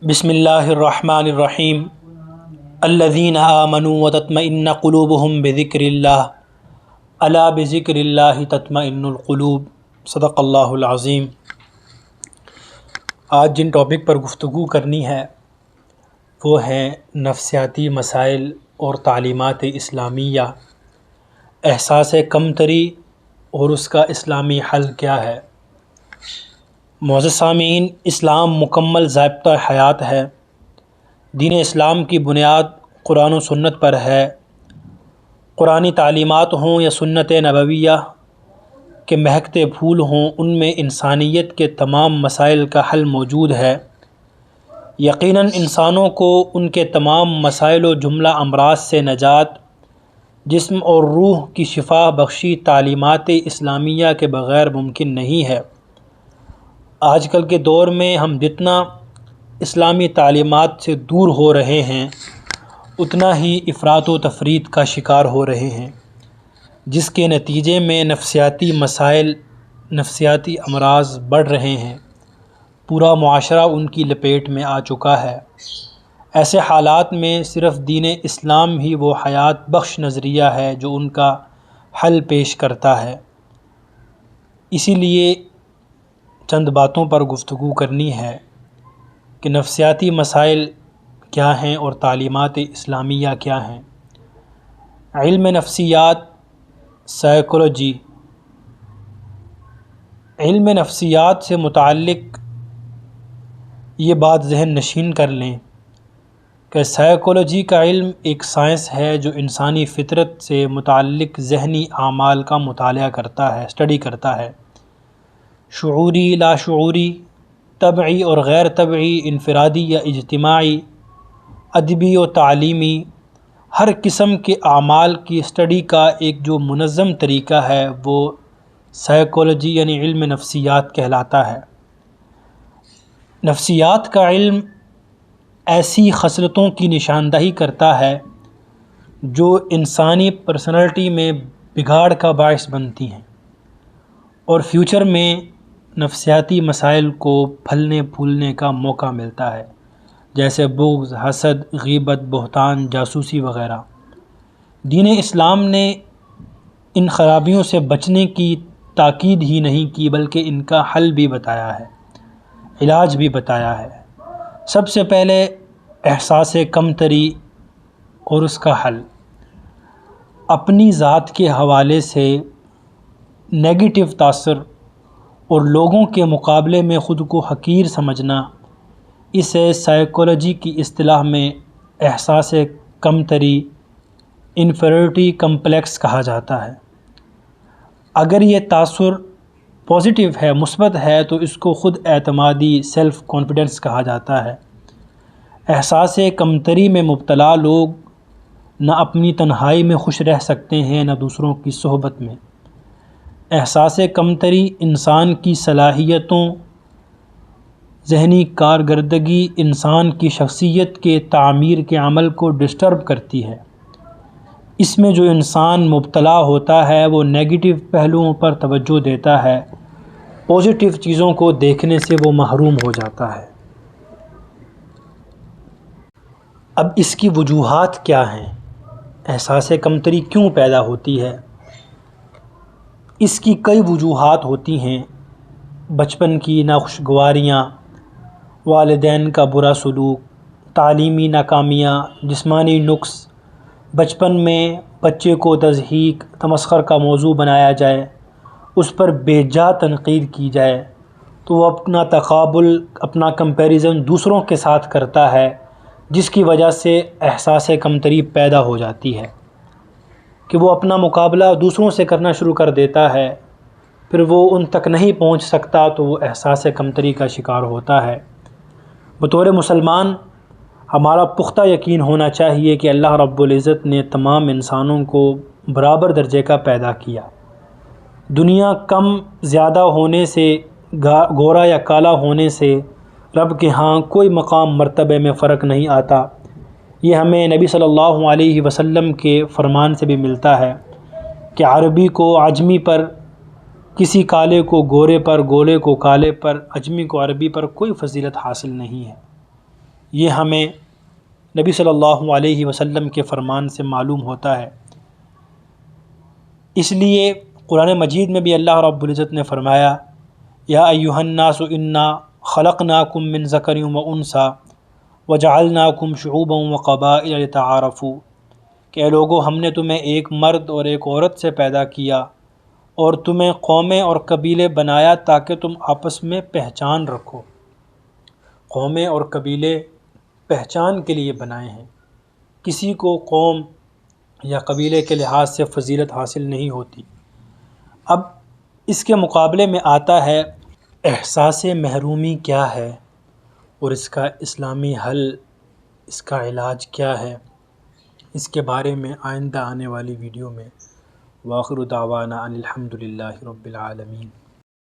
بسم اللہ الرحمن الرحیم الذین آمنوا وتطمئن قلوبهم بذکر اللہ الا بذکر اللہ تطمئن القلوب۔ صدق اللہ العظیم۔ آج جن ٹاپک پر گفتگو کرنی ہے وہ ہیں نفسیاتی مسائل اور تعلیمات اسلامیہ، احساس کمتری اور اس کا اسلامی حل کیا ہے۔ معزز سامعین، اسلام مکمل ضابطہ حیات ہے۔ دین اسلام کی بنیاد قرآن و سنت پر ہے۔ قرآنی تعلیمات ہوں یا سنت نبویہ کے مہکتے پھول ہوں، ان میں انسانیت کے تمام مسائل کا حل موجود ہے۔ یقیناً انسانوں کو ان کے تمام مسائل و جملہ امراض سے نجات، جسم اور روح کی شفا بخشی تعلیمات اسلامیہ کے بغیر ممکن نہیں ہے۔ آج کل کے دور میں ہم جتنا اسلامی تعلیمات سے دور ہو رہے ہیں اتنا ہی افراط و تفریط کا شکار ہو رہے ہیں، جس کے نتیجے میں نفسیاتی مسائل، نفسیاتی امراض بڑھ رہے ہیں۔ پورا معاشرہ ان کی لپیٹ میں آ چکا ہے۔ ایسے حالات میں صرف دین اسلام ہی وہ حیات بخش نظریہ ہے جو ان کا حل پیش کرتا ہے۔ اسی لیے چند باتوں پر گفتگو کرنی ہے کہ نفسیاتی مسائل کیا ہیں اور تعلیمات اسلامیہ کیا ہیں۔ علم نفسیات، سائیکولوجی۔ علم نفسیات سے متعلق یہ بات ذہن نشین کر لیں کہ سائیکولوجی کا علم ایک سائنس ہے جو انسانی فطرت سے متعلق ذہنی اعمال کا مطالعہ کرتا ہے، اسٹڈی کرتا ہے۔ شعوری، لاشعوری، طبعی اور غیر طبعی، انفرادی یا اجتماعی، ادبی و تعلیمی، ہر قسم کے اعمال کی اسٹڈی کا ایک جو منظم طریقہ ہے وہ سائیکولوجی یعنی علم نفسیات کہلاتا ہے۔ نفسیات کا علم ایسی خصلتوں کی نشاندہی کرتا ہے جو انسانی پرسنالٹی میں بگاڑ کا باعث بنتی ہیں اور فیوچر میں نفسیاتی مسائل کو پھلنے پھولنے کا موقع ملتا ہے، جیسے بغض، حسد، غیبت، بہتان، جاسوسی وغیرہ۔ دین اسلام نے ان خرابیوں سے بچنے کی تاکید ہی نہیں کی بلکہ ان کا حل بھی بتایا ہے، علاج بھی بتایا ہے۔ سب سے پہلے احساس کمتری اور اس کا حل۔ اپنی ذات کے حوالے سے نیگیٹو تاثر اور لوگوں کے مقابلے میں خود کو حقیر سمجھنا، اسے سائیکولوجی کی اصطلاح میں احساس کمتری، انفیریٹی کمپلیکس کہا جاتا ہے۔ اگر یہ تاثر پازیٹیو ہے، مثبت ہے، تو اس کو خود اعتمادی، سیلف کانفیڈنس کہا جاتا ہے۔ احساس کمتری میں مبتلا لوگ نہ اپنی تنہائی میں خوش رہ سکتے ہیں نہ دوسروں کی صحبت میں۔ احساس کمتری انسان کی صلاحیتوں، ذہنی کارکردگی، انسان کی شخصیت کے تعمیر کے عمل کو ڈسٹرب کرتی ہے۔ اس میں جو انسان مبتلا ہوتا ہے وہ نیگیٹو پہلوؤں پر توجہ دیتا ہے، پازیٹیو چیزوں کو دیکھنے سے وہ محروم ہو جاتا ہے۔ اب اس کی وجوہات کیا ہیں؟ احساس کمتری کیوں پیدا ہوتی ہے؟ اس کی کئی وجوہات ہوتی ہیں۔ بچپن کی ناخوشگواریاں، والدین کا برا سلوک، تعلیمی ناکامیاں، جسمانی نقص، بچپن میں بچے کو تضحیک، تمسخر کا موضوع بنایا جائے، اس پر بے جا تنقید کی جائے تو وہ اپنا تقابل، اپنا کمپیریزن دوسروں کے ساتھ کرتا ہے، جس کی وجہ سے احساس کمتری پیدا ہو جاتی ہے کہ وہ اپنا مقابلہ دوسروں سے کرنا شروع کر دیتا ہے، پھر وہ ان تک نہیں پہنچ سکتا تو وہ احساس کمتری کا شکار ہوتا ہے۔ بطور مسلمان ہمارا پختہ یقین ہونا چاہیے کہ اللہ رب العزت نے تمام انسانوں کو برابر درجے کا پیدا کیا۔ دنیا کم زیادہ ہونے سے، گورا یا کالا ہونے سے رب کے ہاں کوئی مقام مرتبے میں فرق نہیں آتا۔ یہ ہمیں نبی صلی اللہ علیہ وسلم کے فرمان سے بھی ملتا ہے کہ عربی کو عجمی پر، کسی کالے کو گورے پر، گورے کو کالے پر، عجمی کو عربی پر کوئی فضیلت حاصل نہیں ہے۔ یہ ہمیں نبی صلی اللہ علیہ وسلم کے فرمان سے معلوم ہوتا ہے۔ اس لیے قرآن مجید میں بھی اللہ رب العزت نے فرمایا یا ایھا الناس انا خلقناکم من ذکر و انثی وجعلناکم شعوبا وقبائل لتعارفوا، کہ اے لوگو ہم نے تمہیں ایک مرد اور ایک عورت سے پیدا کیا اور تمہیں قومیں اور قبیلے بنایا تاکہ تم آپس میں پہچان رکھو۔ قومیں اور قبیلے پہچان کے لیے بنائے ہیں، کسی کو قوم یا قبیلے کے لحاظ سے فضیلت حاصل نہیں ہوتی۔ اب اس کے مقابلے میں آتا ہے احساس محرومی کیا ہے اور اس کا اسلامی حل، اس کا علاج کیا ہے، اس کے بارے میں آئندہ آنے والی ویڈیو میں۔ وآخر دعوانا ان الحمد للہ رب العالمین۔